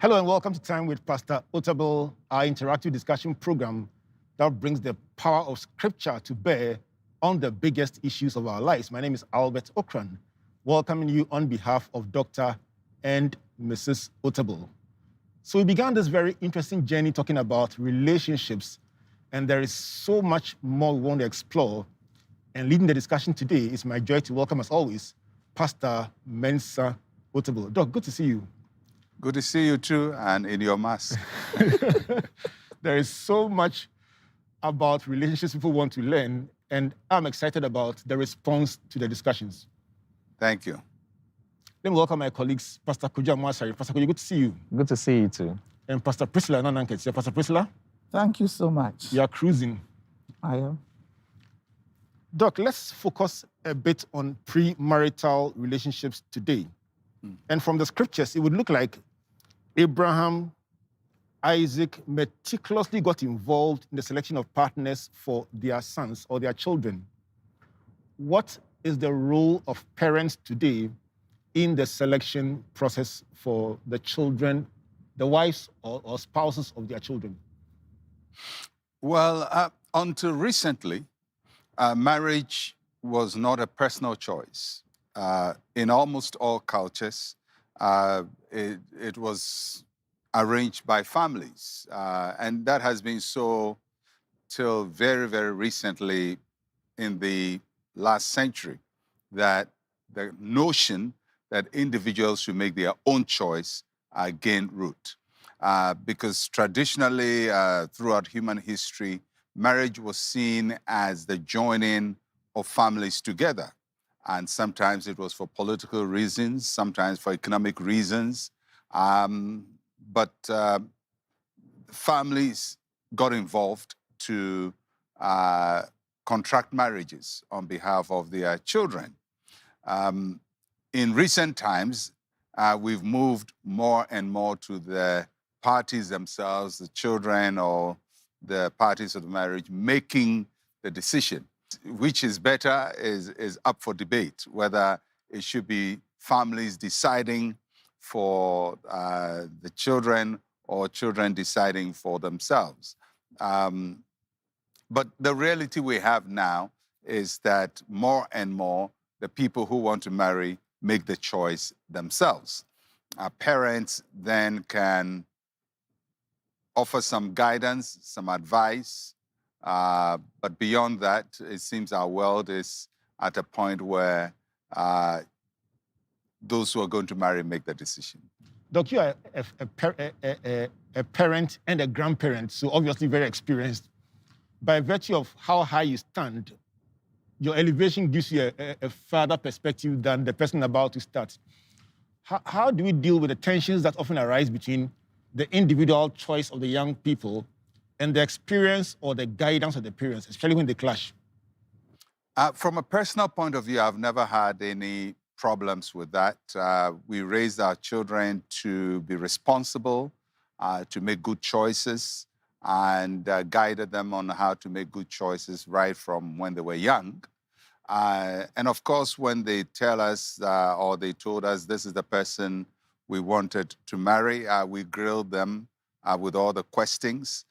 Hello and welcome to Time with Pastor Otabil, our interactive discussion program that brings the power of Scripture to bear on the biggest issues of our lives. My name is Albert Okran, welcoming you on behalf of Dr. and Mrs. Otabil. So we began this very interesting journey talking about relationships, and there is so much more we want to explore. And leading the discussion today is my joy to welcome, as always, Pastor Mensa Otabil. Doc, good to see you. Good to see you too, and in your mask. There is so much about relationships people want to learn, and I'm excited about the response to the discussions. Thank you. Let me welcome my colleagues, Pastor Kuja Mwasari. Pastor Kuja, good to see you. Good to see you too. And Pastor Priscilla Nananket. Pastor Priscilla? Thank you so much. You are cruising. I am. Doc, let's focus a bit on premarital relationships today. And from the scriptures, it would look like Abraham, Isaac meticulously got involved in the selection of partners for their sons or their children. What is the role of parents today in the selection process for the children, the wives or spouses of their children? Well, until recently, marriage was not a personal choice. In almost all cultures, it was arranged by families. And that has been so till very, very recently in the last century, that the notion that individuals should make their own choice gained root. Because traditionally, throughout human history, marriage was seen as the joining of families together. And sometimes it was for political reasons, sometimes for economic reasons. But families got involved to contract marriages on behalf of their children. In recent times, we've moved more and more to the parties themselves, the children or the parties of the marriage, making the decision. Which is better is up for debate, whether it should be families deciding for the children or children deciding for themselves. But the reality we have now is that more and more the people who want to marry make the choice themselves. Parents then can offer some guidance, some advice, but beyond that, it seems our world is at a point where those who are going to marry make the decision. Doc, you are a parent and a grandparent, so obviously very experienced. By virtue of how high you stand, your elevation gives you a further perspective than the person about to start. How do we deal with the tensions that often arise between the individual choice of the young people and the experience or the guidance of the parents, especially when they clash? From a personal point of view, I've never had any problems with that. We raised our children to be responsible, to make good choices, and guided them on how to make good choices right from when they were young. And of course, when they tell us or they told us this is the person we wanted to marry, we grilled them with all the questions,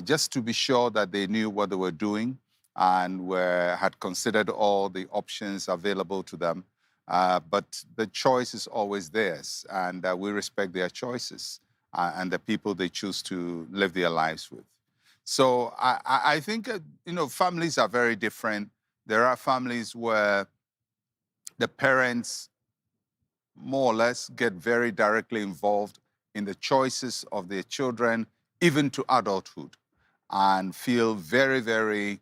just to be sure that they knew what they were doing and had considered all the options available to them. But the choice is always theirs, and we respect their choices and the people they choose to live their lives with. So I think, families are very different. There are families where the parents more or less get very directly involved in the choices of their children, even to adulthood, and feel very, very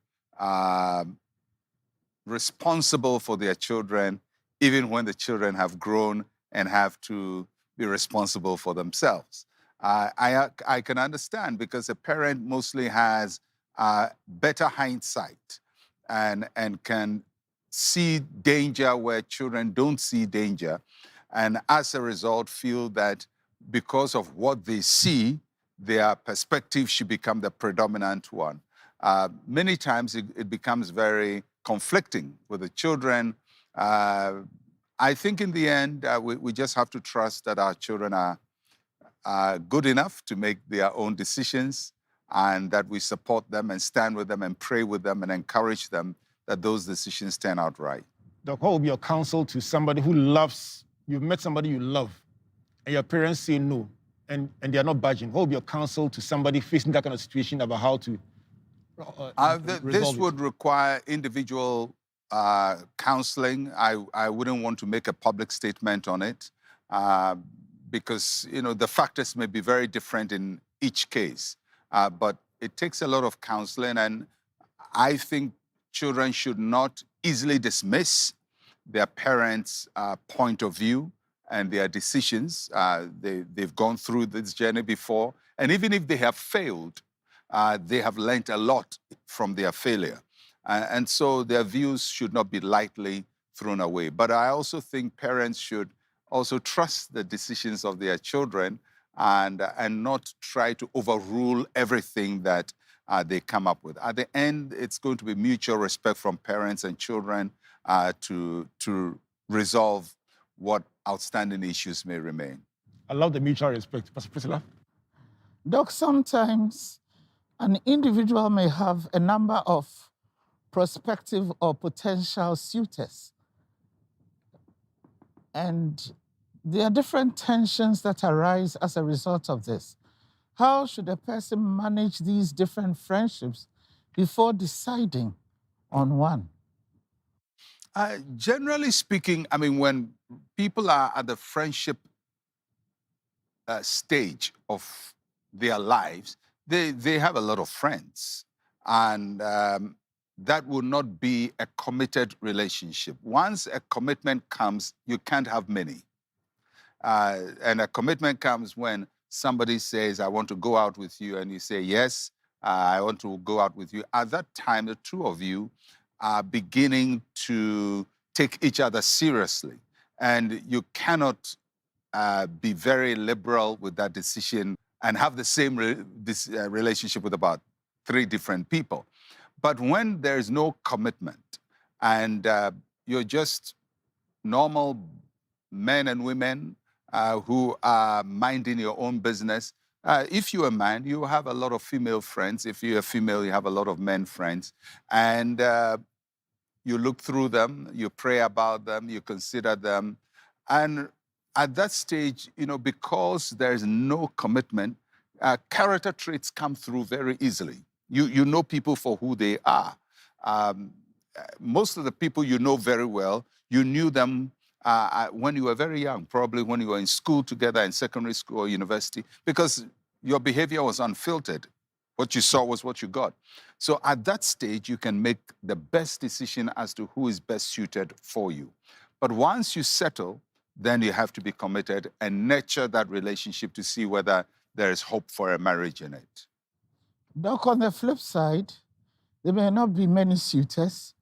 responsible for their children, even when the children have grown and have to be responsible for themselves. I can understand, because a parent mostly has better hindsight and can see danger where children don't see danger, and as a result feel that because of what they see, their perspective should become the predominant one. Many times it becomes very conflicting with the children. I think in the end, we just have to trust that our children are good enough to make their own decisions, and that we support them and stand with them and pray with them and encourage them that those decisions turn out right. Doc, what would be your counsel to somebody who loves, you've met somebody you love, and your parents say no, and they are not budging? What would be your counsel to somebody facing that kind of situation about how to this would require individual counseling. I wouldn't want to make a public statement on it because the factors may be very different in each case. But it takes a lot of counseling, and I think children should not easily dismiss their parents' point of view and their decisions. They've gone through this journey before, and even if they have failed, they have learned a lot from their failure. And so their views should not be lightly thrown away. But I also think parents should also trust the decisions of their children and not try to overrule everything that they come up with. At the end, it's going to be mutual respect from parents and children to resolve what outstanding issues may remain. I love the mutual respect. Pastor Priscilla? Doc, sometimes an individual may have a number of prospective or potential suitors. And there are different tensions that arise as a result of this. How should a person manage these different friendships before deciding on one? Generally speaking, I mean, when people are at the friendship stage of their lives, they have a lot of friends. And that will not be a committed relationship. Once a commitment comes, you can't have many. And a commitment comes when somebody says, I want to go out with you, and you say, yes, I want to go out with you. At that time, the two of you are beginning to take each other seriously. And you cannot be very liberal with that decision and have the same relationship with about 3 different people. But when there's no commitment and you're just normal men and women who are minding your own business, if you're a man, you have a lot of female friends. If you're a female, you have a lot of men friends. And you look through them, you pray about them, you consider them. And at that stage, because there's no commitment, character traits come through very easily. You know people for who they are. Most of the people you know very well, you knew them when you were very young, probably when you were in school together, in secondary school or university, because your behavior was unfiltered. What you saw was what you got. So at that stage, you can make the best decision as to who is best suited for you. But once you settle, then you have to be committed and nurture that relationship to see whether there is hope for a marriage in it. Doc, on the flip side, there may not be many suitors,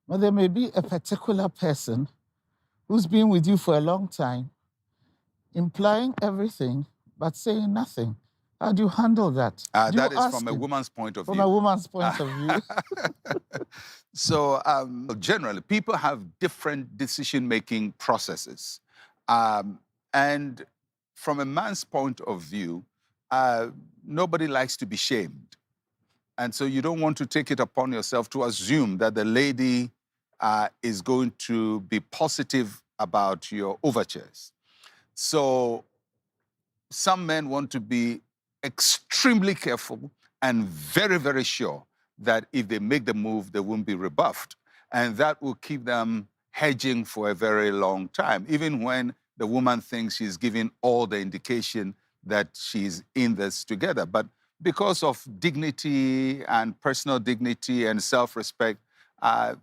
but there may be a particular person who's been with you for a long time, implying everything, but saying nothing. How do you handle that? That is from a woman's point of view. From a woman's point of view. So generally, people have different decision-making processes. And from a man's point of view, nobody likes to be shamed. And so you don't want to take it upon yourself to assume that the lady is going to be positive about your overtures. So some men want to be extremely careful and very, very sure that if they make the move, they won't be rebuffed. And that will keep them hedging for a very long time, even when the woman thinks she's giving all the indication that she's in this together. But because of dignity and personal dignity and self-respect,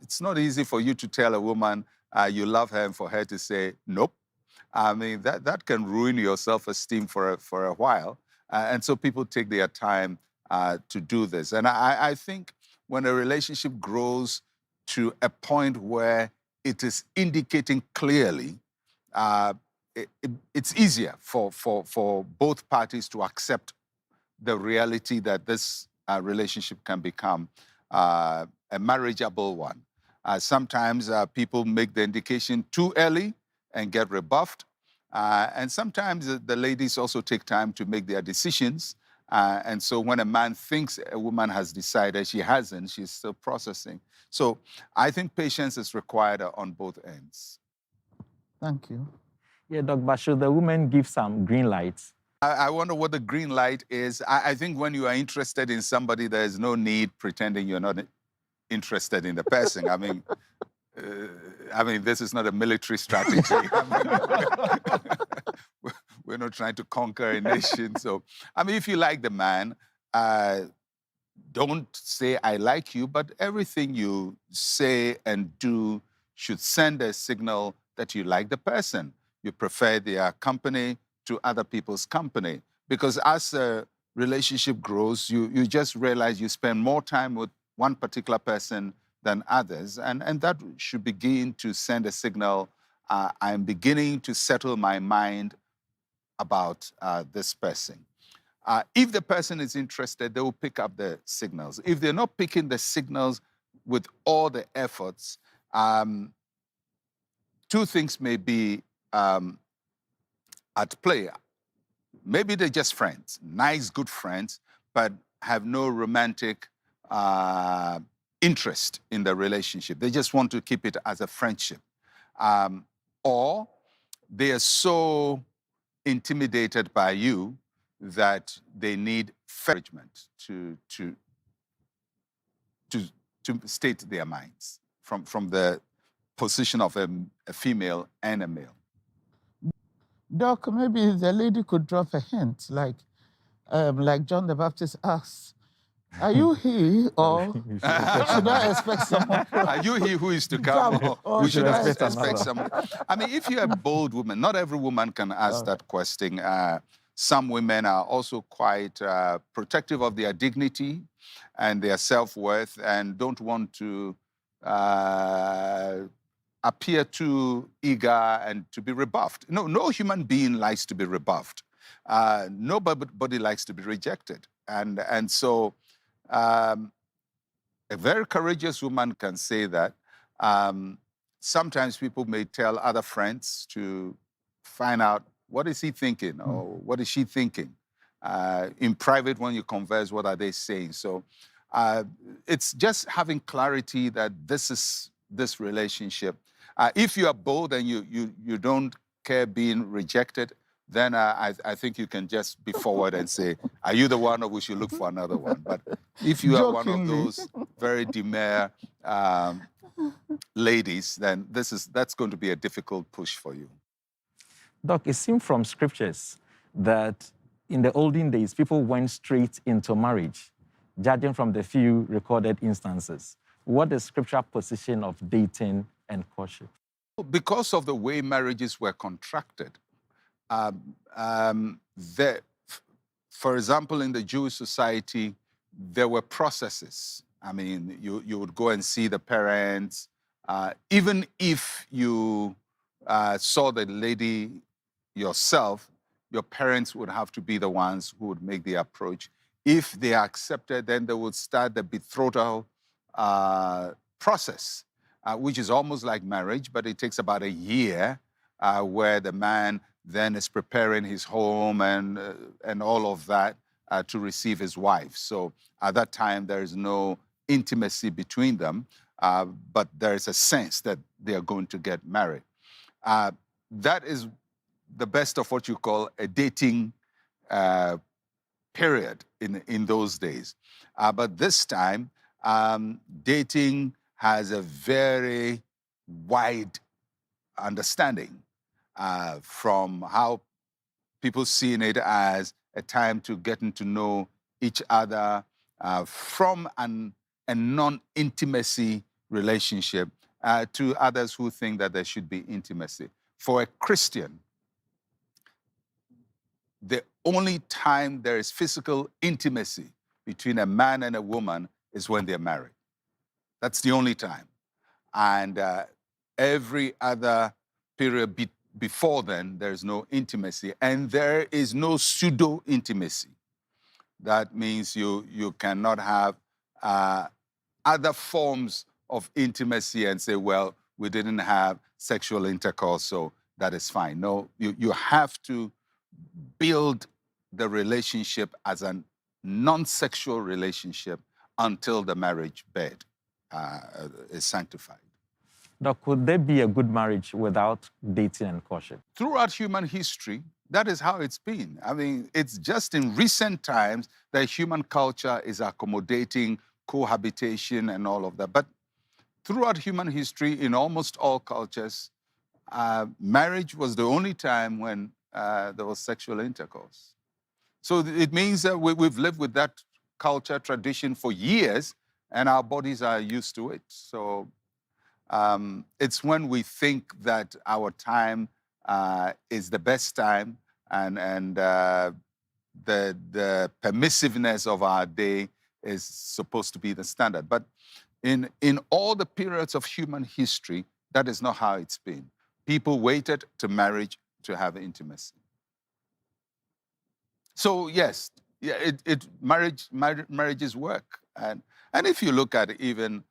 it's not easy for you to tell a woman you love her and for her to say, nope. I mean, that can ruin your self-esteem for a while. And so people take their time to do this. And I think when a relationship grows to a point where it is indicating clearly, it's easier for both parties to accept the reality that this relationship can become a marriageable one. Sometimes people make the indication too early and get rebuffed. And sometimes the ladies also take time to make their decisions. And so when a man thinks a woman has decided, she hasn't, she's still processing. So I think patience is required on both ends. Thank you. Yeah, Doc, but should the woman give some green lights? I wonder what the green light is. I think when you are interested in somebody, there is no need pretending you're not interested in the person. I mean, this is not a military strategy. We're not trying to conquer a nation. So, I mean, if you like the man, don't say, I like you, but everything you say and do should send a signal that you like the person. You prefer their company to other people's company. Because as a relationship grows, you just realize you spend more time with one particular person than others. And that should begin to send a signal, I'm beginning to settle my mind about this person. If the person is interested, they will pick up the signals. If they're not picking the signals with all the efforts, two things may be at play. Maybe they're just friends, nice, good friends, but have no romantic interest in the relationship. They just want to keep it as a friendship. Or they are so intimidated by you that they need encouragement to state their minds from the position of a female and a male. Doc, maybe the lady could drop a hint, like John the Baptist asked, are you he, or should I expect someone? Are you he who is to come, or should I expect someone? I mean, if you're a bold woman, not every woman can ask that question. Some women are also quite protective of their dignity and their self-worth and don't want to appear too eager and to be rebuffed. No human being likes to be rebuffed. Nobody likes to be rejected. And so a very courageous woman can say that. Sometimes people may tell other friends to find out, what is he thinking, or what is she thinking? In private, when you converse, what are they saying? So it's just having clarity that this is this relationship. If you are bold and you don't care being rejected, then I think you can just be forward and say, are you the one, or we should look for another one? But if you are one of those very demure ladies, then that's going to be a difficult push for you. Doc, it seems from scriptures that in the olden days, people went straight into marriage, judging from the few recorded instances. What is scriptural position of dating and courtship? Because of the way marriages were contracted, for example, in the Jewish society, there were processes. I mean, you would go and see the parents. Even if you saw the lady yourself, your parents would have to be the ones who would make the approach. If they are accepted, then they would start the betrothal process, which is almost like marriage, but it takes about a year, where the man then is preparing his home and all of that to receive his wife. So at that time, there is no intimacy between them, but there is a sense that they are going to get married. That is the best of what you call a dating period in those days. But this time, dating has a very wide understanding from how people seeing it as a time to getting to know each other from a non-intimacy relationship to others who think that there should be intimacy. For a Christian, the only time there is physical intimacy between a man and a woman is when they're married. That's the only time. And every other period before then, there's no intimacy. And there is no pseudo-intimacy. That means you cannot have other forms of intimacy and say, well, we didn't have sexual intercourse, so that is fine. No, you have to build the relationship as a non-sexual relationship until the marriage bed is sanctified. Doc, could there be a good marriage without dating and courtship? Throughout human history, that is how it's been. I mean, it's just in recent times that human culture is accommodating cohabitation and all of that. But throughout human history, in almost all cultures, marriage was the only time when there was sexual intercourse. So it means that we've lived with that culture, tradition for years, and our bodies are used to it. So it's when we think that our time is the best time and the permissiveness of our day is supposed to be the standard. But in all the periods of human history, that is not how it's been. People waited to marriage to have intimacy. So yes, yeah, marriages work. And if you look at it, even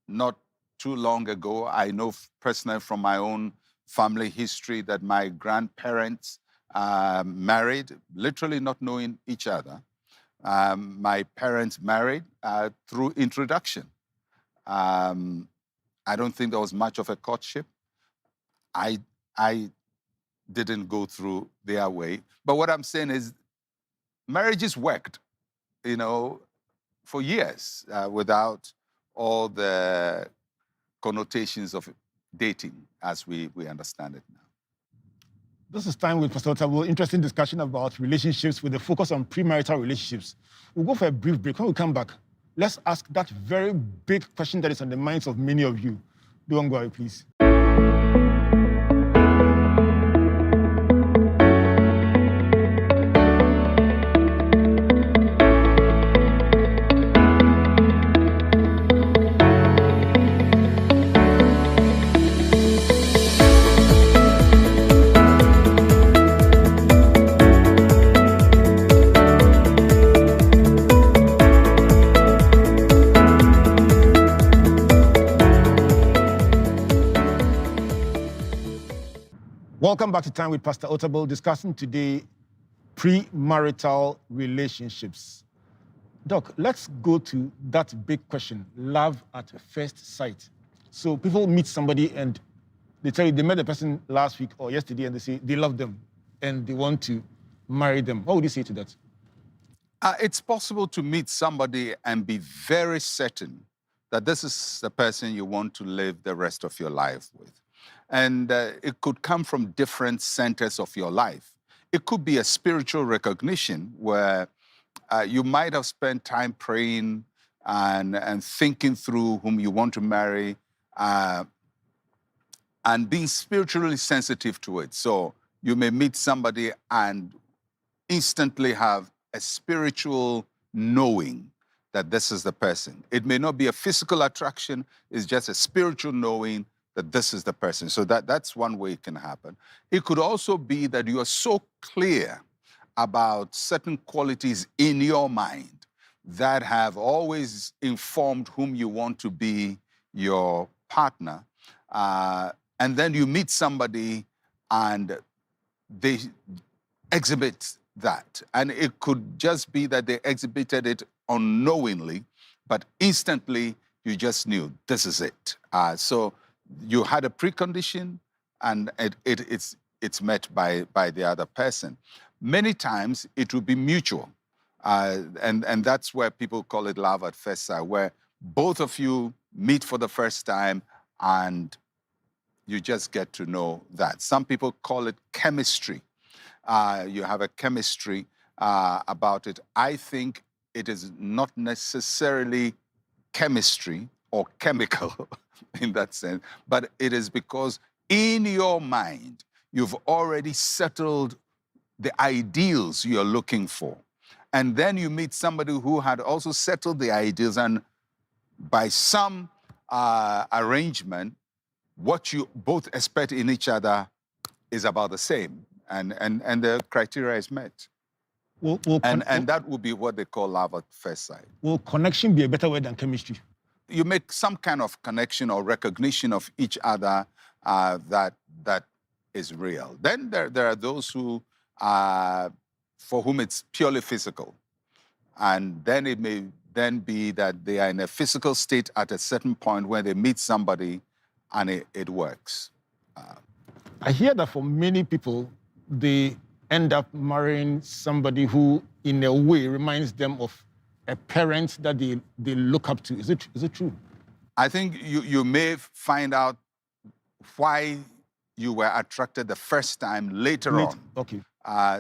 not too long ago, I know personally from my own family history that my grandparents married, literally not knowing each other. My parents married through introduction. I don't think there was much of a courtship. I didn't go through their way. But what I'm saying is marriages worked, for years without all the connotations of dating as we understand it now. This is Time with Pastor Otabil. Interesting discussion about relationships with a focus on premarital relationships. We'll go for a brief break. When we come back, let's ask that very big question that is on the minds of many of you. Don't go away, please. Welcome back to Time with Pastor Otabil, discussing today premarital relationships. Doc, let's go to that big question, love at first sight. So people meet somebody and they tell you they met the person last week or yesterday and they say they love them and they want to marry them. What would you say to that? It's possible to meet somebody and be very certain that this is the person you want to live the rest of your life with. And it could come from different centers of your life. It could be a spiritual recognition where you might have spent time praying and thinking through whom you want to marry and being spiritually sensitive to it. So you may meet somebody and instantly have a spiritual knowing that this is the person. It may not be a physical attraction, it's just a spiritual knowing that this is the person. So that's one way it can happen. It could also be that you are so clear about certain qualities in your mind that have always informed whom you want to be your partner. And then you meet somebody and they exhibit that. And it could just be that they exhibited it unknowingly, but instantly you just knew this is it. So you had a precondition and it's met by the other person. Many times it will be mutual. And that's where people call it love at first sight, where both of you meet for the first time and you just get to know that. Some people call it chemistry. You have a chemistry about it. I think it is not necessarily chemistry or chemical in that sense, but it is because in your mind, you've already settled the ideals you're looking for. And then you meet somebody who had also settled the ideals, and by some arrangement, what you both expect in each other is about the same, and the criteria is met. And that would be what they call love at first sight. Will connection be a better word than chemistry? You make some kind of connection or recognition of each other that is real. Then there are those who, for whom it's purely physical. And then it may then be that they are in a physical state at a certain point where they meet somebody and it works. I hear that for many people, they end up marrying somebody who, in a way, reminds them of a parent that they look up to. Is it true? I think you may find out why you were attracted the first time later on. Okay.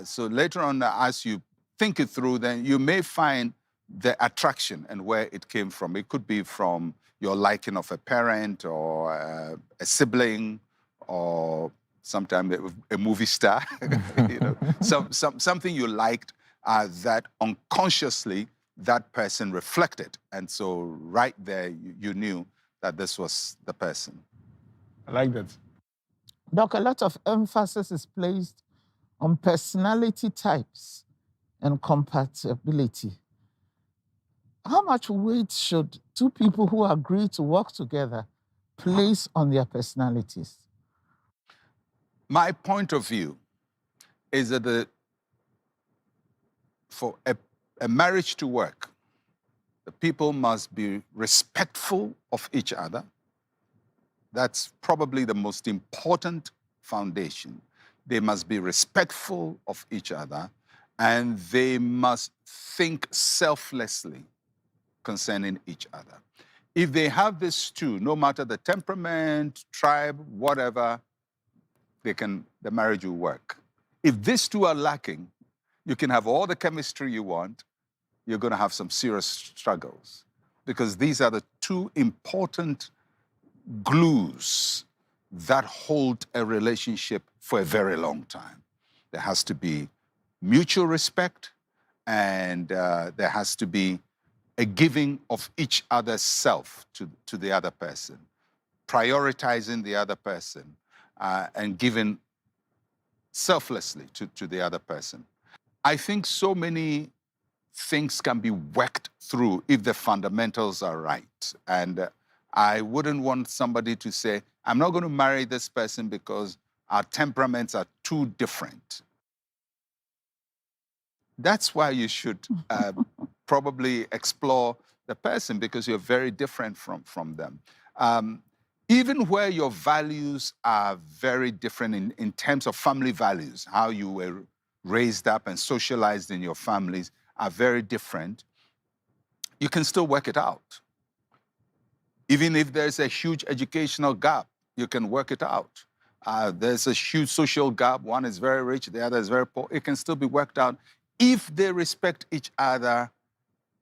So later on, as you think it through, then you may find the attraction and where it came from. It could be from your liking of a parent or a sibling or sometimes a movie star, you know, something you liked that unconsciously that person reflected. And so right there, you knew that this was the person. I like that. Doc, a lot of emphasis is placed on personality types and compatibility. How much weight should two people who agree to work together place on their personalities? My point of view is that for a marriage to work, the people must be respectful of each other. That's probably the most important foundation. They must be respectful of each other, and they must think selflessly concerning each other. If they have these two, no matter the temperament, tribe, whatever, the marriage will work. If these two are lacking, you can have all the chemistry you want, you're going to have some serious struggles, because these are the two important glues that hold a relationship for a very long time. There has to be mutual respect, and there has to be a giving of each other's self to the other person, prioritizing the other person, and giving selflessly to the other person. I think so many things can be worked through if the fundamentals are right. And I wouldn't want somebody to say, I'm not going to marry this person because our temperaments are too different. That's why you should probably explore the person, because you're very different from them. Even where your values are very different in terms of family values, how you were raised up and socialized in your families are very different, you can still work it out. Even if there's a huge educational gap, you can work it out. There's a huge social gap. One is very rich, the other is very poor. It can still be worked out if they respect each other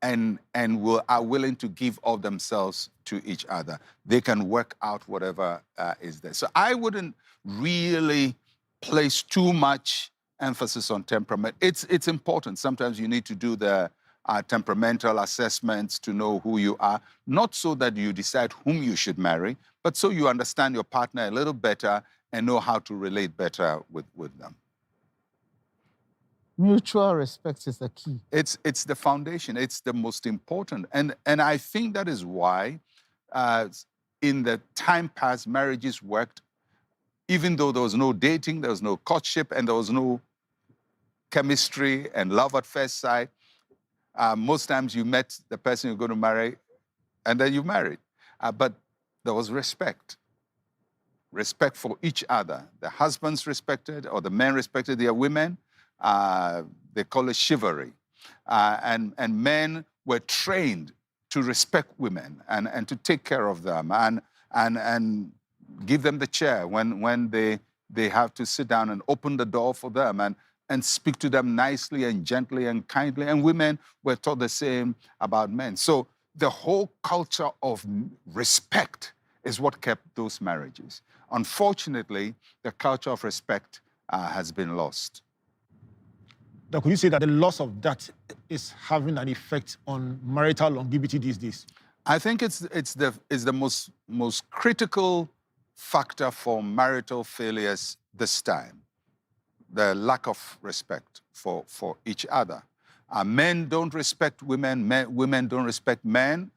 and are willing to give of themselves to each other. They can work out whatever is there. So I wouldn't really place too much emphasis on temperament. It's important. Sometimes you need to do the temperamental assessments to know who you are, not so that you decide whom you should marry, but so you understand your partner a little better and know how to relate better with them. Mutual respect is the key. It's the foundation. It's the most important. And I think that is why in the time past, marriages worked, even though there was no dating, there was no courtship, and there was no chemistry and love at first sight. Most times you met the person you're going to marry, and then you married. But there was respect. Respect for each other. The husbands respected, or the men respected their women. They call it chivalry. And men were trained to respect women and to take care of them and give them the chair when they have to sit down and open the door for them and speak to them nicely and gently and kindly. And women were taught the same about men. So the whole culture of respect is what kept those marriages. Unfortunately, the culture of respect has been lost. Now, could you say that the loss of that is having an effect on marital longevity these days? I think it's the most critical factor for marital failures this time. The lack of respect for each other. Men don't respect women. Women don't respect men.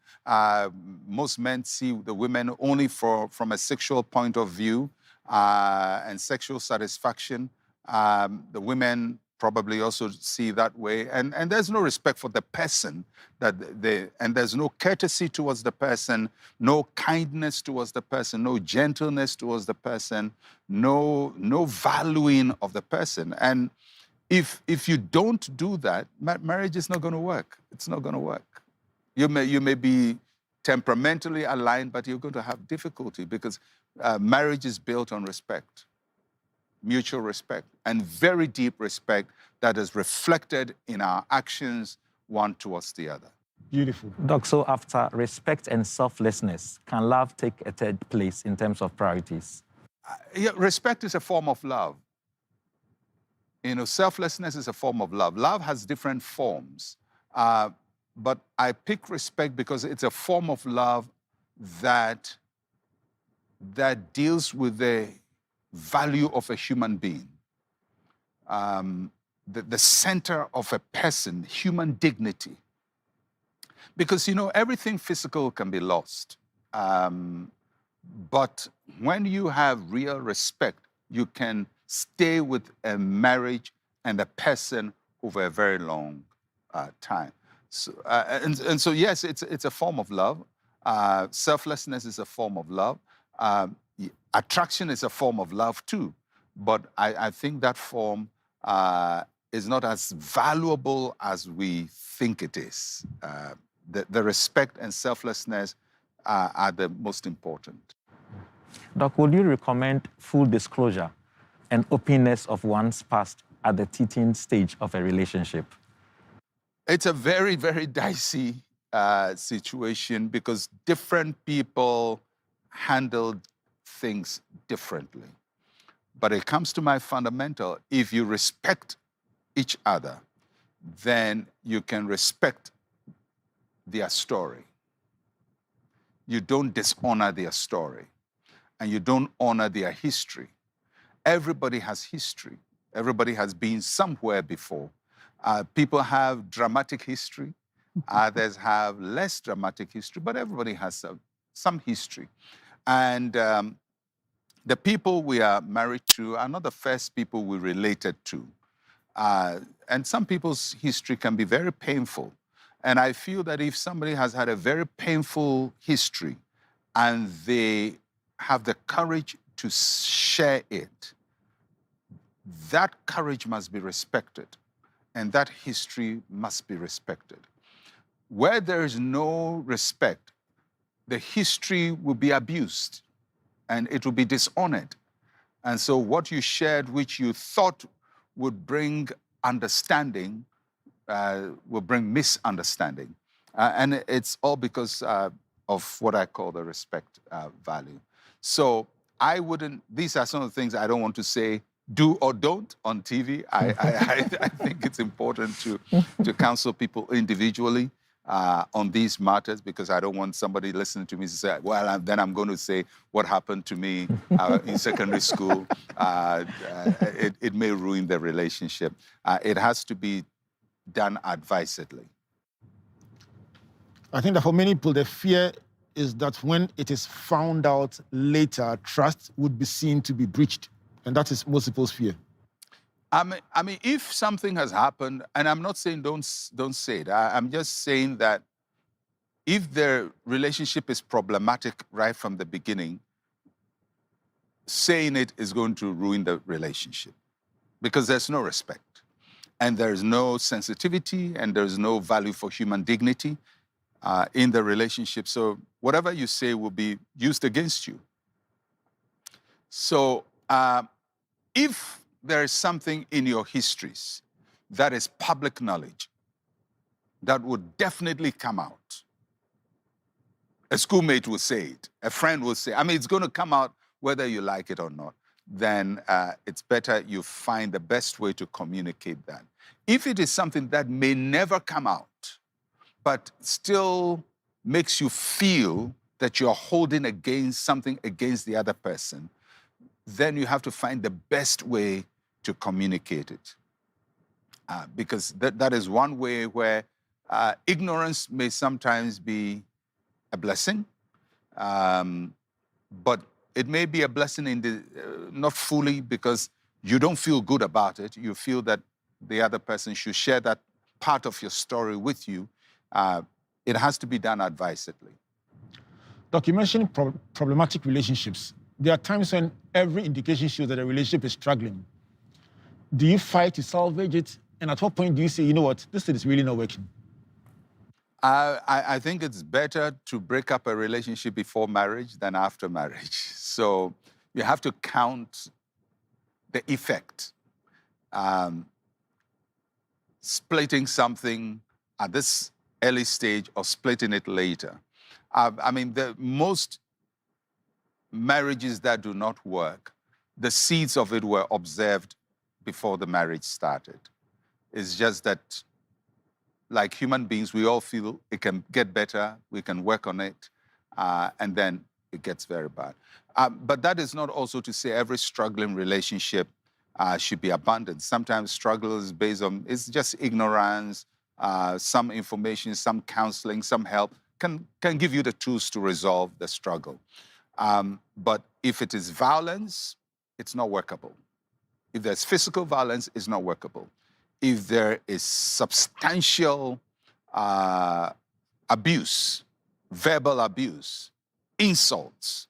Most men see the women only from a sexual point of view. and sexual satisfaction. The women probably also see that way. And there's no respect for the person, and there's no courtesy towards the person, no kindness towards the person, no gentleness towards the person, no valuing of the person. And if you don't do that, marriage is not going to work. It's not going to work. You may be temperamentally aligned, but you're going to have difficulty because marriage is built on respect, mutual respect, and very deep respect that is reflected in our actions one towards the other. Beautiful. Doc, so after respect and selflessness, can love take a third place in terms of priorities? Yeah, respect is a form of love. Selflessness is a form of love. Love has different forms. But I pick respect because it's a form of love that deals with the value of a human being. The center of a person, human dignity. Because, everything physical can be lost. But when you have real respect, you can stay with a marriage and a person over a very long time. So, so yes, it's a form of love. Selflessness is a form of love. Attraction is a form of love too. But I think that form is not as valuable as we think it is. The respect and selflessness are the most important. Doc, would you recommend full disclosure and openness of one's past at the teething stage of a relationship? It's a very, very dicey situation because different people handle things differently. But it comes to my fundamental, if you respect each other, then you can respect their story. You don't dishonor their story, and you don't honor their history. Everybody has history. Everybody has been somewhere before. People have dramatic history. Others have less dramatic history, but everybody has some history. And the people we are married to are not the first people we related to. And some people's history can be very painful. And I feel that if somebody has had a very painful history and they have the courage to share it, that courage must be respected. And that history must be respected. Where there is no respect, the history will be abused and it will be dishonored. And so what you shared, which you thought would bring understanding, will bring misunderstanding. And it's all because of what I call the respect value. So these are some of the things I don't want to say do or don't on TV. I think it's important to counsel people individually on these matters because I don't want somebody listening to me to say, well, then I'm going to say what happened to me in secondary school. It may ruin the relationship. It has to be done advisedly. I think that for many people, the fear is that when it is found out later, trust would be seen to be breached. And that is most people's fear. I mean, if something has happened, and I'm not saying don't say it. I'm just saying that if the relationship is problematic right from the beginning, saying it is going to ruin the relationship because there's no respect and there's no sensitivity and there's no value for human dignity in the relationship. So whatever you say will be used against you. So if there is something in your histories that is public knowledge that would definitely come out, a schoolmate will say it, a friend will say, it's going to come out whether you like it or not, then it's better you find the best way to communicate that. If it is something that may never come out, but still makes you feel that you're holding something against the other person, then you have to find the best way to communicate it. Because that is one way where ignorance may sometimes be a blessing, but It may be a blessing in the, not fully because you don't feel good about it. You feel that the other person should share that part of your story with you. It has to be done advisedly. Doc, you mentioned problematic relationships. There are times when every indication shows that a relationship is struggling. Do you fight to salvage it? And at what point do you say, you know what, this thing is really not working? I think it's better to break up a relationship before marriage than after marriage. So you have to count the effect. Splitting something at this early stage or splitting it later. I mean, most marriages that do not work, the seeds of it were observed before the marriage started. It's just that, like human beings, we all feel it can get better, we can work on it, and then it gets very bad. But that is not also to say every struggling relationship should be abandoned. Sometimes struggle is based on, it's just ignorance, some information, some counseling, some help can give you the tools to resolve the struggle. But if it is violence, it's not workable. If there's physical violence, it's not workable. If there is substantial abuse, verbal abuse, insults,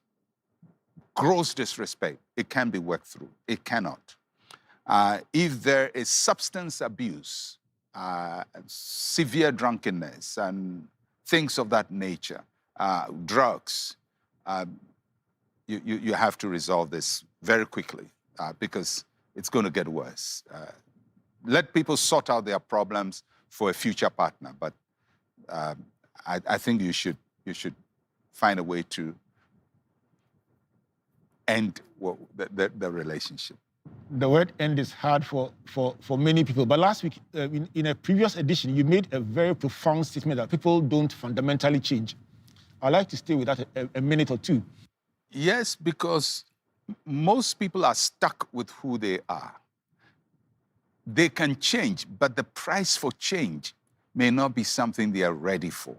gross disrespect, it can be worked through. It cannot. If there is substance abuse, severe drunkenness, and things of that nature, drugs, you have to resolve this very quickly because it's going to get worse. Let people sort out their problems for a future partner, but I think you should find a way to end the relationship. The word end is hard for many people. But last week, in a previous edition, you made a very profound statement that people don't fundamentally change. I'd like to stay with that a minute or two. Yes, because most people are stuck with who they are. They can change, but the price for change may not be something they are ready for.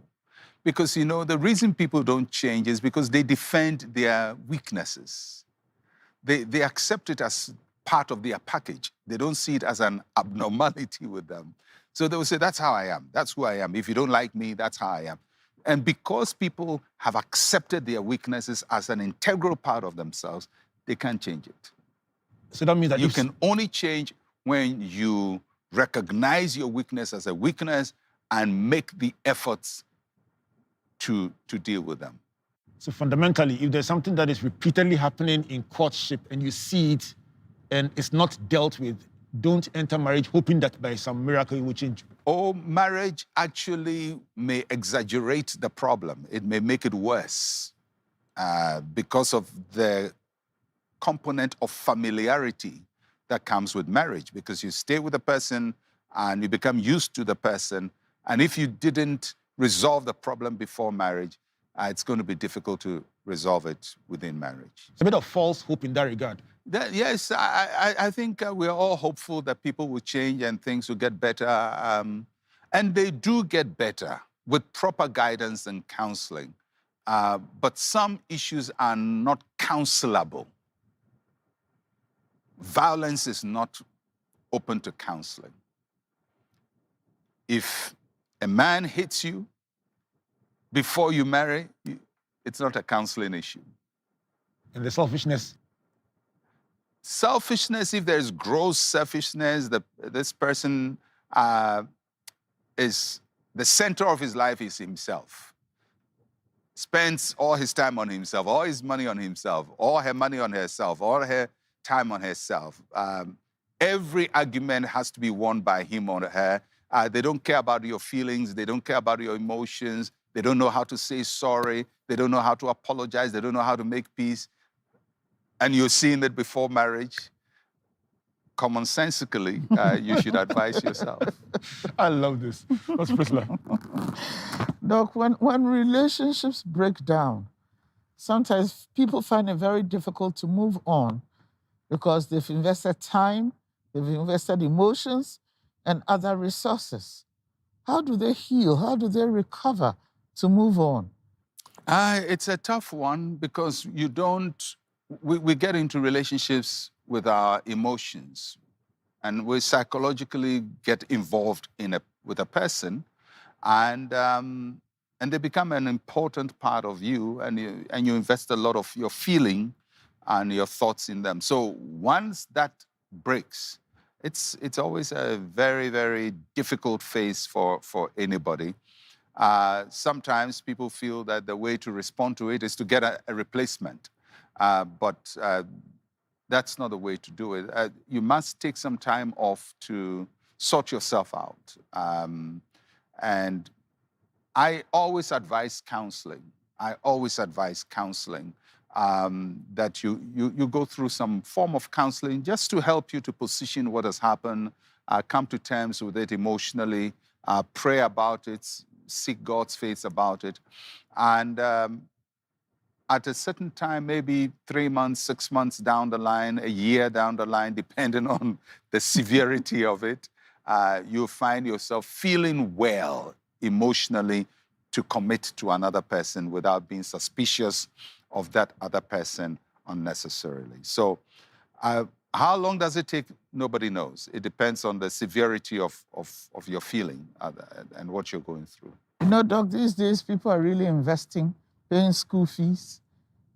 Because, you know, the reason people don't change is because they defend their weaknesses. They accept it as part of their package. They don't see it as an abnormality with them. So they will say, that's how I am. That's who I am. If you don't like me, that's how I am. And because people have accepted their weaknesses as an integral part of themselves, they can't change it. So that means that you can only change when you recognize your weakness as a weakness and make the efforts to deal with them. So fundamentally, if there's something that is repeatedly happening in courtship and you see it and it's not dealt with, don't enter marriage hoping that by some miracle it will change. Or marriage actually may exaggerate the problem. It may make it worse because of the component of familiarity that comes with marriage, because you stay with a person and you become used to the person. And if you didn't resolve the problem before marriage, it's going to be difficult to resolve it within marriage. It's a bit of false hope in that regard. Yes, I think we're all hopeful that people will change and things will get better. And they do get better with proper guidance and counseling. But some issues are not counselable. Violence is not open to counseling. If a man hits you before you marry, it's not a counseling issue. And the selfishness? Selfishness, if there's gross selfishness, this person is, the center of his life is himself. Spends all his time on himself, all his money on himself, all her money on herself, all her time on herself. Every argument has to be won by him or her. They don't care about your feelings. They don't care about your emotions. They don't know how to say sorry. They don't know how to apologize. They don't know how to make peace. And you're seeing it before marriage. Commonsensically, you should advise yourself. I love this. What's Priscilla? Doc, when relationships break down, sometimes people find it very difficult to move on because they've invested time, they've invested emotions, and other resources. How do they heal? How do they recover to move on? It's a tough one because you don't we get into relationships with our emotions, and we psychologically get involved with a person, and they become an important part of you, and you invest a lot of your feeling and your thoughts in them. So once that breaks, it's always a very, very difficult phase for anybody. Sometimes people feel that the way to respond to it is to get a replacement, but that's not the way to do it. You must take some time off to sort yourself out. And I always advise counseling. That you go through some form of counseling just to help you to position what has happened, come to terms with it emotionally, pray about it, seek God's face about it. And at a certain time, maybe 3 months, 6 months down the line, a year down the line, depending on the severity of it, you'll find yourself feeling well emotionally to commit to another person without being suspicious of that other person unnecessarily. So how long does it take? Nobody knows. It depends on the severity of your feeling and what you're going through. You know, Doc, these days people are really investing, paying school fees,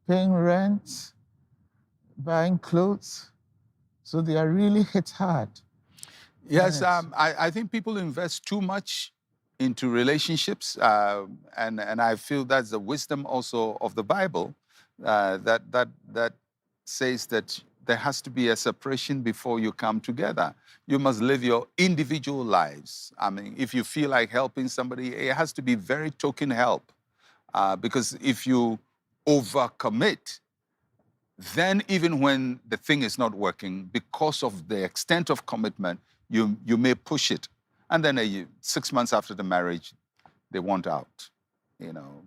paying rent, buying clothes. So they are really hit hard. Yes, I think people invest too much into relationships, and I feel that's the wisdom also of the Bible, that says that there has to be a separation before you come together. You must live your individual lives. I mean, if you feel like helping somebody, it has to be very token help, because if you overcommit, then even when the thing is not working, because of the extent of commitment, you may push it. And then 6 months after the marriage, they want out, you know.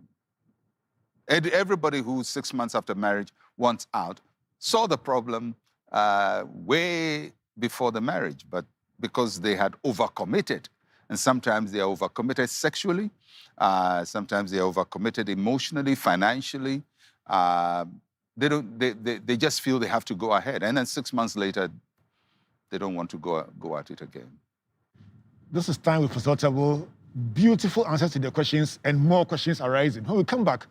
Everybody who's 6 months after marriage wants out saw the problem way before the marriage, but because they had overcommitted. And sometimes they are overcommitted sexually, sometimes they are overcommitted emotionally, financially. They just feel they have to go ahead. And then 6 months later, they don't want to go at it again. This is Time with Pastor Otabil. Beautiful answers to the questions and more questions arising. When we come back,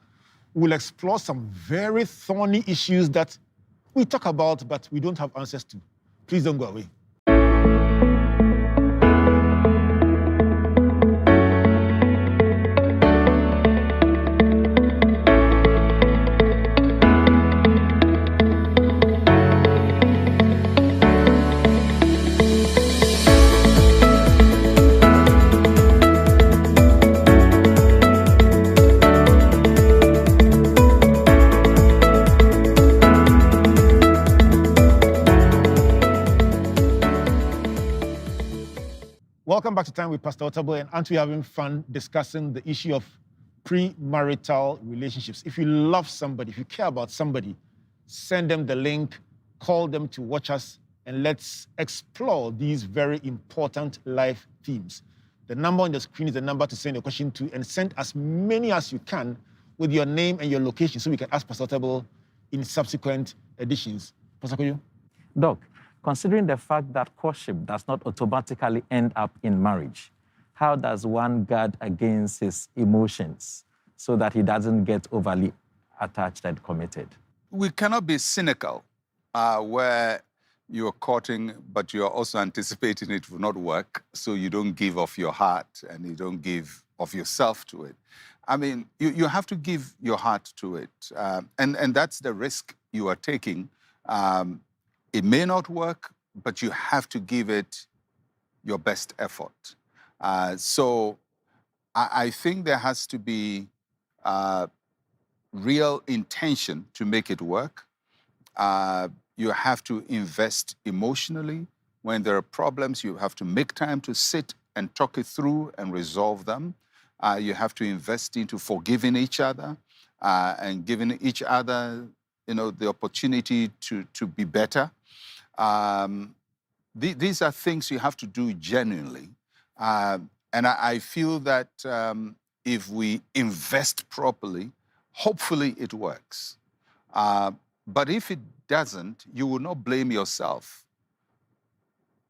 we'll explore some very thorny issues that we talk about, but we don't have answers to. Please don't go away. Welcome back to Time with Pastor Otabil, and aren't we having fun discussing the issue of premarital relationships? If you love somebody, if you care about somebody, send them the link, call them to watch us, and let's explore these very important life themes. The number on the screen is the number to send a question to, and send as many as you can with your name and your location so we can ask Pastor Otabil in subsequent editions. Pastor Koyo? Doc, considering the fact that courtship does not automatically end up in marriage, how does one guard against his emotions so that he doesn't get overly attached and committed? We cannot be cynical where you're courting, but you're also anticipating it will not work, so you don't give of your heart and you don't give of yourself to it. I mean, you have to give your heart to it, and that's the risk you are taking. It may not work, but you have to give it your best effort. So I think there has to be real intention to make it work. You have to invest emotionally. When there are problems, you have to make time to sit and talk it through and resolve them. You have to invest into forgiving each other and giving each other, the opportunity to be better. These are things you have to do genuinely. And I feel that if we invest properly, hopefully it works. But if it doesn't, you will not blame yourself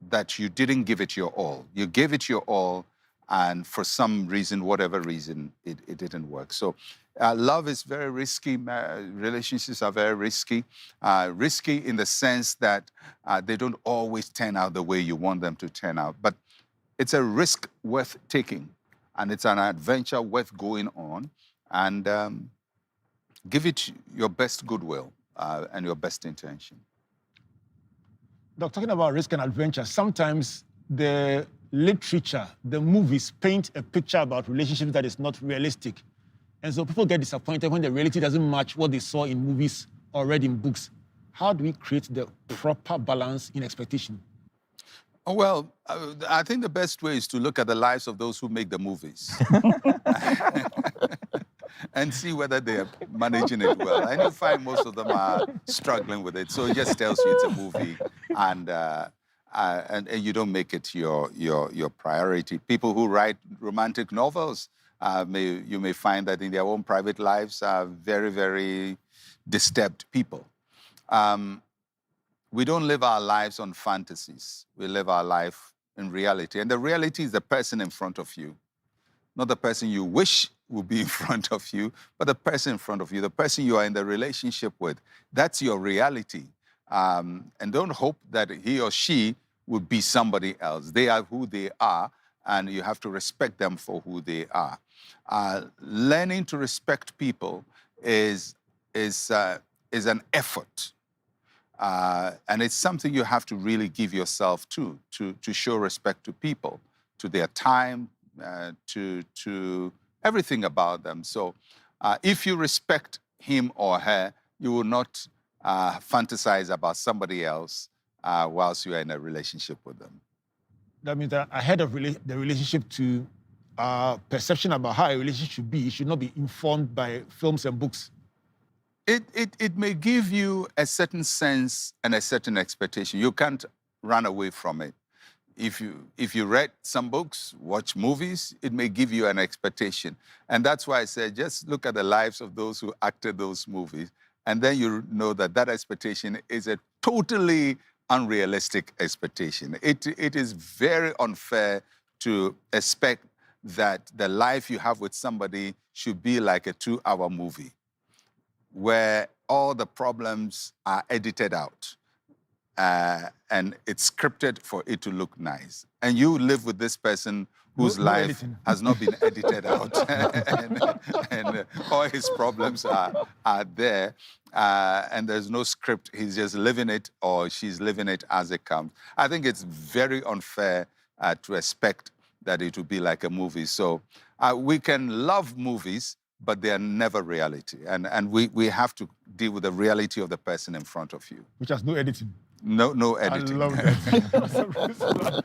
that you didn't give it your all. You gave it your all, and for some reason, whatever reason, it didn't work. So love is very risky. Relationships are very risky. Risky in the sense that they don't always turn out the way you want them to turn out. But it's a risk worth taking, and it's an adventure worth going on. And give it your best goodwill and your best intention. Doc, talking about risk and adventure, sometimes the literature, the movies paint a picture about relationships that is not realistic. And so people get disappointed when the reality doesn't match what they saw in movies or read in books. How do we create the proper balance in expectation? Well, I think the best way is to look at the lives of those who make the movies and see whether they're managing it well. And you find most of them are struggling with it. So it just tells you it's a movie, and you don't make it your priority. People who write romantic novels, you may find that in their own private lives are very, very disturbed people. We don't live our lives on fantasies. We live our life in reality. And the reality is the person in front of you, not the person you wish would be in front of you, but the person in front of you, the person you are in the relationship with. That's your reality. And don't hope that he or she would be somebody else. They are who they are, and you have to respect them for who they are. Learning to respect people is an effort. And it's something you have to really give yourself to show respect to people, to their time, to everything about them. So if you respect him or her, you will not fantasize about somebody else whilst you are in a relationship with them. That means that ahead of the relationship to perception about how a relationship should be, it should not be informed by films and books. It may give you a certain sense and a certain expectation. You can't run away from it. If you read some books, watch movies, it may give you an expectation. And that's why I said, just look at the lives of those who acted those movies, and then you know that expectation is a totally unrealistic expectation. It is very unfair to expect that the life you have with somebody should be like a 2-hour movie, where all the problems are edited out and it's scripted for it to look nice. And you live with this person whose life has not been edited out and all his problems are there and there's no script. He's just living it, or she's living it as it comes. I think it's very unfair to expect that it will be like a movie. So we can love movies, but they are never reality. And we have to deal with the reality of the person in front of you. Which has no editing. No editing. I love that.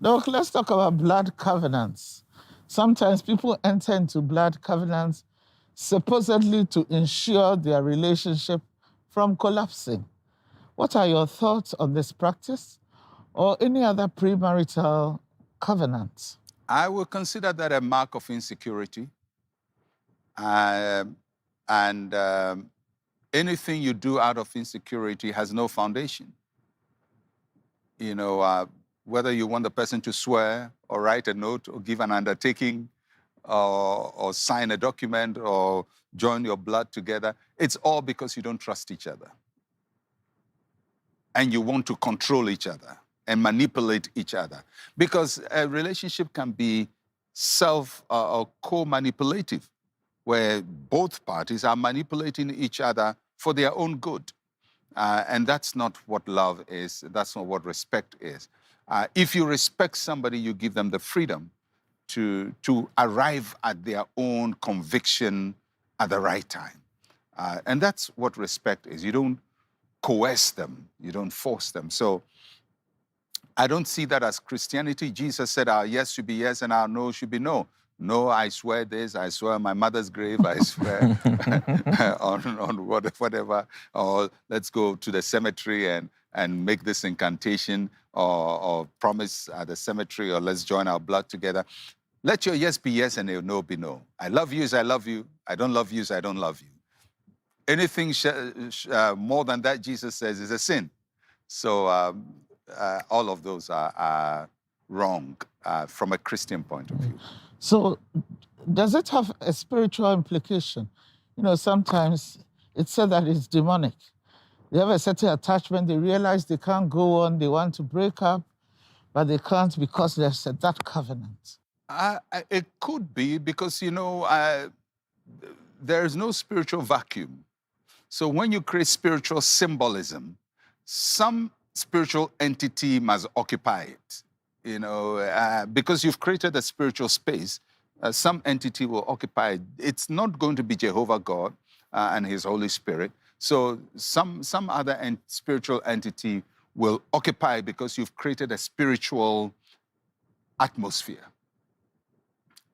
Doc, let's talk about blood covenants. Sometimes people enter into blood covenants supposedly to ensure their relationship from collapsing. What are your thoughts on this practice or any other premarital covenants? I will consider that a mark of insecurity. Anything you do out of insecurity has no foundation. You know, whether you want the person to swear or write a note or give an undertaking or sign a document or join your blood together, it's all because you don't trust each other. And you want to control each other and manipulate each other. Because a relationship can be or co-manipulative, where both parties are manipulating each other for their own good. And that's not what love is. That's not what respect is. If you respect somebody, you give them the freedom to arrive at their own conviction at the right time. And that's what respect is. You don't coerce them. You don't force them. So I don't see that as Christianity. Jesus said our yes should be yes and our no should be no. No, I swear this, I swear on my mother's grave, I swear on whatever, or let's go to the cemetery and make this incantation or promise at the cemetery, or let's join our blood together. Let your yes be yes and your no be no. I love you as I love you. I don't love you as I don't love you. anything more than that, Jesus says, is a sin. So all of those are wrong from a Christian point of view. So does it have a spiritual implication? You know, sometimes it's said that it's demonic. They have a certain attachment, they realize they can't go on, they want to break up, but they can't because there's that covenant. It could be because, you know, there is no spiritual vacuum. So when you create spiritual symbolism, some spiritual entity must occupy it. You know, because you've created a spiritual space, some entity will occupy it. It's not going to be Jehovah God and His Holy Spirit. So some other spiritual entity will occupy because you've created a spiritual atmosphere.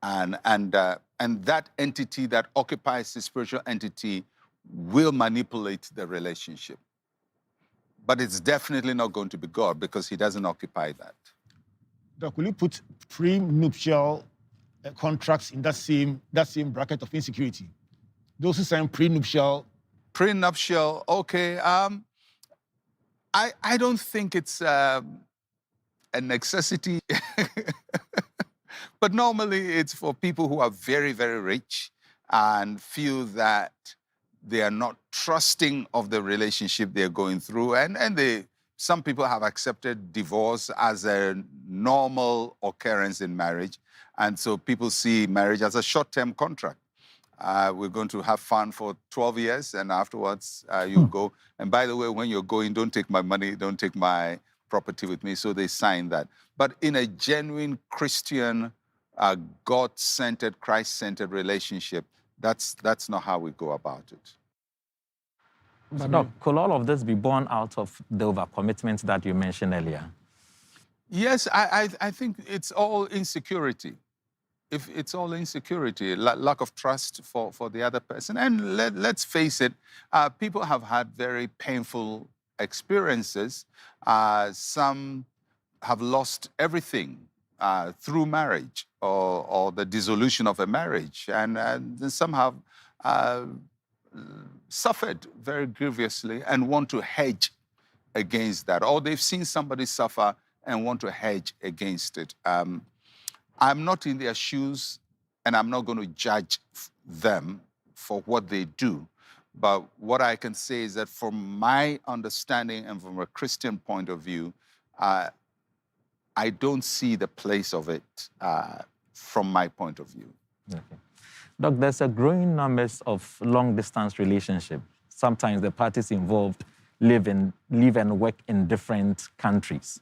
And that entity that occupies the spiritual entity will manipulate the relationship. But it's definitely not going to be God because He doesn't occupy that. Doc, will you put prenuptial contracts in that same bracket of insecurity? Those who sign prenuptial. Prenuptial, okay. I don't think it's a necessity. But normally it's for people who are very, very rich and feel that they are not trusting of the relationship they're going through. And some people have accepted divorce as a normal occurrence in marriage. And so people see marriage as a short-term contract. We're going to have fun for 12 years, and afterwards you go. And by the way, when you're going, don't take my money, don't take my property with me. So they sign that. But in a genuine Christian, God-centered, Christ-centered relationship, that's not how we go about it. But Doc, could all of this be born out of the overcommitment that you mentioned earlier? Yes, I think it's all insecurity. If it's all insecurity, lack of trust for the other person. And let's face it, people have had very painful experiences. Some have lost everything through marriage or the dissolution of a marriage. And some have suffered very grievously and want to hedge against that. Or they've seen somebody suffer and want to hedge against it. I'm not in their shoes, and I'm not going to judge them for what they do. But what I can say is that from my understanding and from a Christian point of view, I don't see the place of it from my point of view. Okay. Doc, there's a growing numbers of long-distance relationships. Sometimes the parties involved live and work in different countries,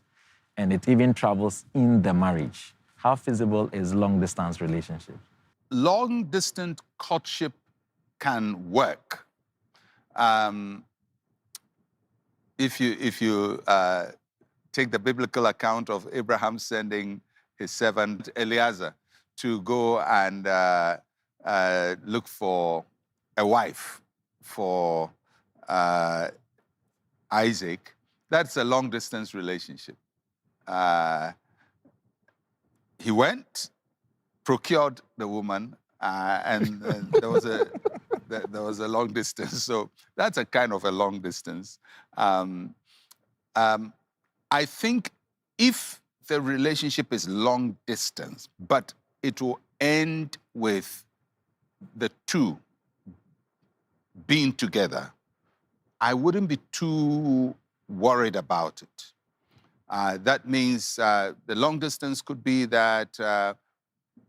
and it even travels in the marriage. How feasible is long-distance relationship? Long-distance courtship can work. If you take the biblical account of Abraham sending his servant Eliezer to go and look for a wife for Isaac, that's a long-distance relationship. He went, procured the woman, and there was a long distance. So that's a kind of a long distance. I think if the relationship is long distance, but it will end with the two being together, I wouldn't be too worried about it. That means the long distance could be that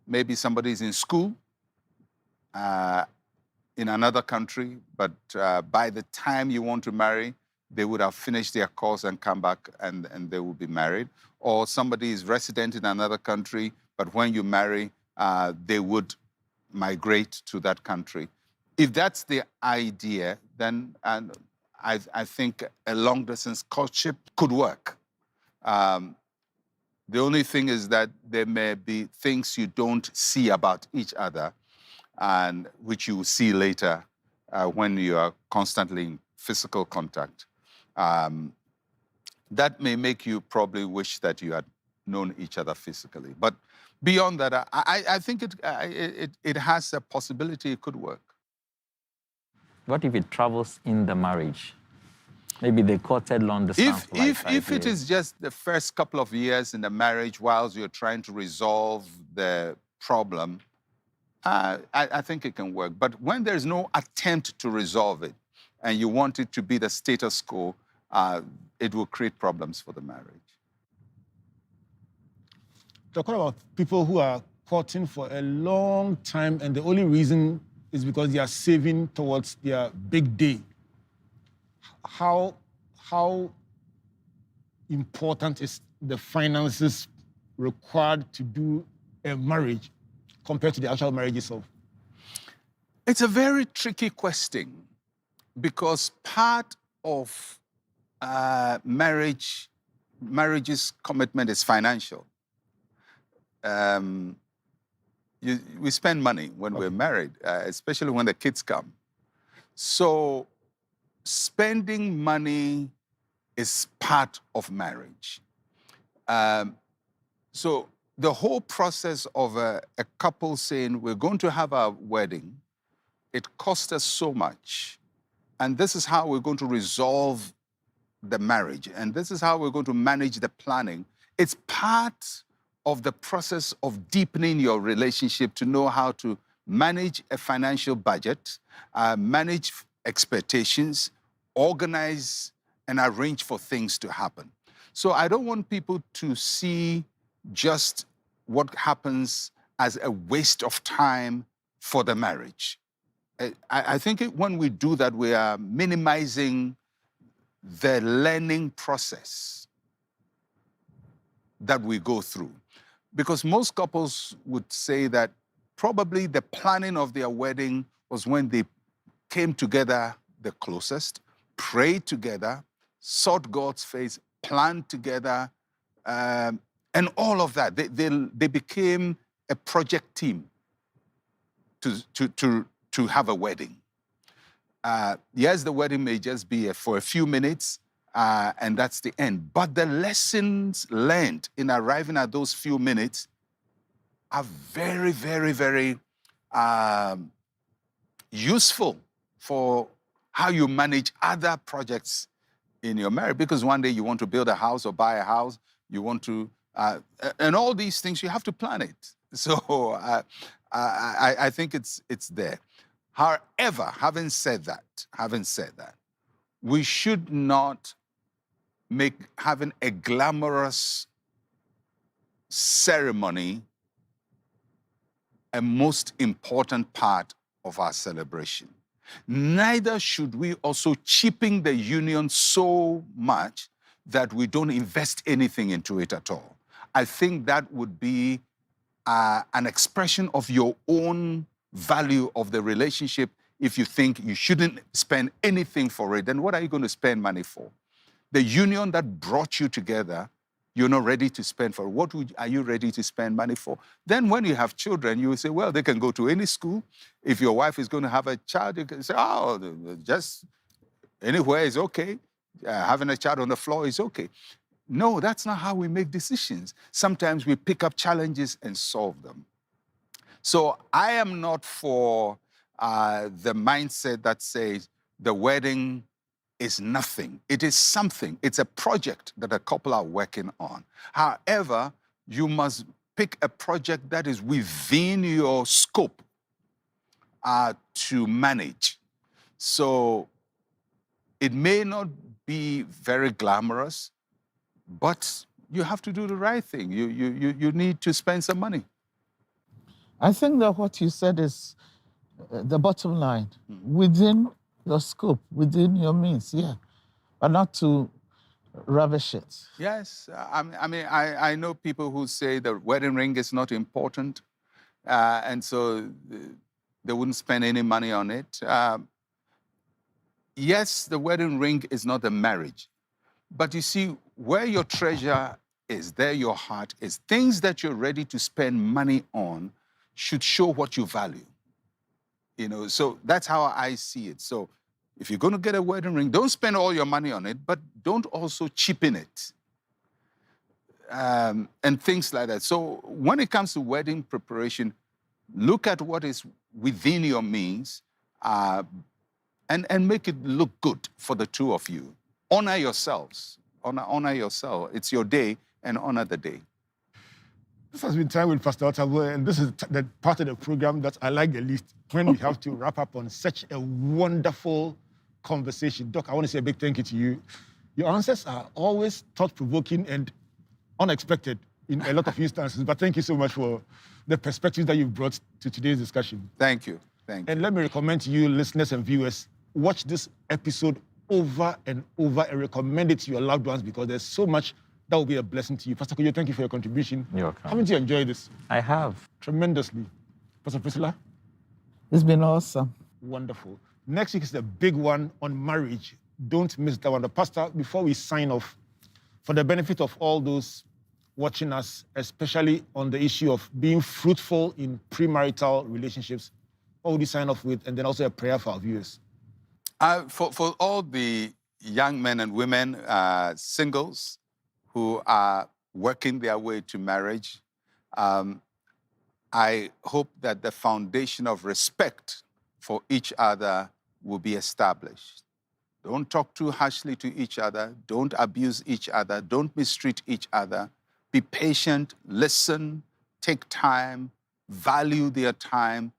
maybe somebody's in school in another country, but by the time you want to marry, they would have finished their course and come back and they will be married. Or somebody is resident in another country, but when you marry, they would migrate to that country. If that's the idea, then I think a long-distance courtship could work. The only thing is that there may be things you don't see about each other, and which you will see later when you are constantly in physical contact. That may make you probably wish that you had known each other physically. But beyond that, I think it has a possibility it could work. What if it travels in the marriage? Maybe they courted long distance for like 5 If it years. is just the first couple of years in the marriage whilst you're trying to resolve the problem, I think it can work. But when there's no attempt to resolve it and you want it to be the status quo, it will create problems for the marriage. Talking about people who are courting for a long time and the only reason is because they are saving towards their big day. How important is the finances required to do a marriage compared to the actual marriage itself? It's a very tricky question because part of marriage's commitment is financial. We spend money when we're married, especially when the kids come. So spending money is part of marriage. So the whole process of a couple saying, we're going to have a wedding, it costs us so much, and this is how we're going to resolve the marriage, and this is how we're going to manage the planning. It's part of the process of deepening your relationship to know how to manage a financial budget, manage expectations, organize and arrange for things to happen. So I don't want people to see just what happens as a waste of time for the marriage. I think when we do that, we are minimizing the learning process that we go through. Because most couples would say that probably the planning of their wedding was when they came together the closest, prayed together, sought God's face, planned together, and all of that. They became a project team to have a wedding. Yes, the wedding may just be for a few minutes, and that's the end. But the lessons learned in arriving at those few minutes are very, very, very useful for how you manage other projects in your marriage. Because one day you want to build a house or buy a house, you want to, and all these things, you have to plan it. So I think it's there. However, having said that, we should not make having a glamorous ceremony a most important part of our celebration. Neither should we also cheapen the union so much that we don't invest anything into it at all. I think that would be an expression of your own value of the relationship. If you think you shouldn't spend anything for it, then what are you going to spend money for? The union that brought you together, you're not ready to spend for. What are you ready to spend money for? Then when you have children, you will say, well, they can go to any school. If your wife is going to have a child, you can say, oh, just anywhere is okay. Having a child on the floor is okay. No, that's not how we make decisions. Sometimes we pick up challenges and solve them. So I am not for the mindset that says the wedding is nothing. It is something. It's a project that a couple are working on. However, you must pick a project that is within your scope to manage. So it may not be very glamorous, but you have to do the right thing. You need to spend some money. I think that what you said is the bottom line. Within your scope, within your means, yeah. But not to ravish it. Yes. I mean, I know people who say the wedding ring is not important, and so they wouldn't spend any money on it. Yes, the wedding ring is not the marriage. But you see, where your treasure is, there your heart is. Things that you're ready to spend money on should show what you value. You know, so that's how I see it. So if you're going to get a wedding ring, don't spend all your money on it, but don't also cheapen it. And things like that. So when it comes to wedding preparation, look at what is within your means, and make it look good for the two of you. Honor yourselves. Honor yourself. It's your day, and honor the day. This has been time with Pastor Otabil, and this is the part of the program that I like the least, when we have to wrap up on such a wonderful conversation. Doc, I want to say a big thank you to you. Your answers are always thought-provoking and unexpected in a lot of instances, but thank you so much for the perspectives that you've brought to today's discussion. Thank you. Thank you. And let me recommend to you, listeners and viewers, watch this episode over and over and recommend it to your loved ones, because there's so much that will be a blessing to you. Pastor Kojo, thank you for your contribution. You're welcome. Haven't you enjoyed this? I have. Tremendously. Pastor Priscilla? It's been awesome. Wonderful. Next week is the big one on marriage. Don't miss that one. The pastor, before we sign off, for the benefit of all those watching us, especially on the issue of being fruitful in premarital relationships, what would you sign off with? And then also a prayer for our viewers. For all the young men and women, singles, who are working their way to marriage, I hope that the foundation of respect for each other will be established. Don't talk too harshly to each other. Don't abuse each other. Don't mistreat each other. Be patient, listen, take time, value their time,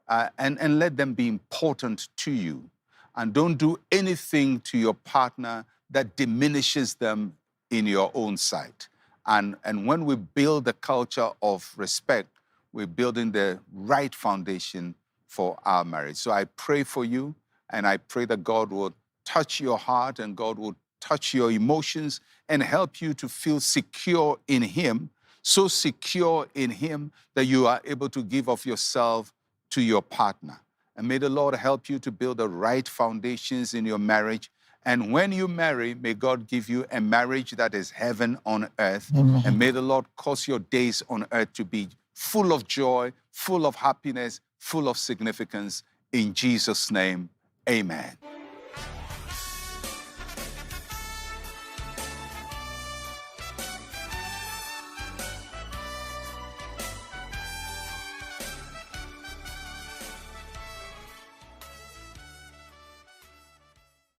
and let them be important to you. And don't do anything to your partner that diminishes them in your own sight. And when we build the culture of respect, we're building the right foundation for our marriage. So I pray for you, and I pray that God will touch your heart and God will touch your emotions and help you to feel secure in Him, so secure in Him that you are able to give of yourself to your partner. And may the Lord help you to build the right foundations in your marriage. And when you marry, may God give you a marriage that is heaven on earth. Amen. And may the Lord cause your days on earth to be full of joy, full of happiness, full of significance. In Jesus' name, amen.